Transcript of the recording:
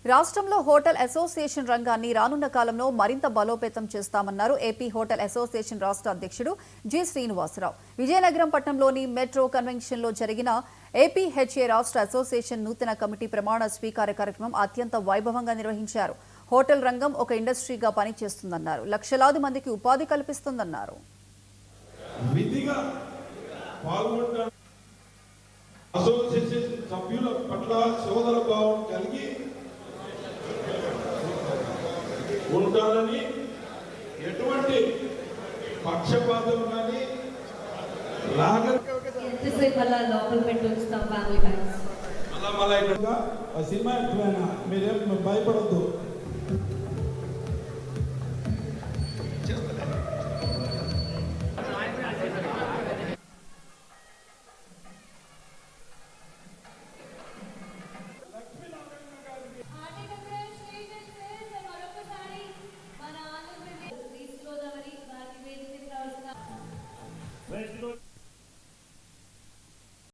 రాష్ట్రంలో hotel association రంగాన్ని రానున్న కాలంలో మరింత బలోపేతం చేస్తామన్నారు ఏపీ హోటల్ అసోసియేషన్ రాష్ట్ర అధ్యక్షుడు జి శ్రీనివాసరావు. విజయనగరం పట్టణంలోని మెట్రో కన్వెన్షన్లో జరిగిన ఏపీహెచ్ఏ రాష్ట్ర అసోసియేషన్ నూతన కమిటీ ప్రమాణ స్వీకార కార్యక్రమం అత్యంత వైభవంగా నిర్వహించారు. హోటల్ రంగం ఒక ఇండస్ట్రీగా పనిచేస్తుందన్నారు. లక్షలాది మందికి ఉపాధి కల్పిస్తుందన్నారు. అసోసియేషన్ సభ్యుల పట్ల సోదర భావం కలిగి ఉంటారని, ఎటువంటి పక్షపాతం కానీ సినిమా మీరేం భయపడద్దు. Let's go.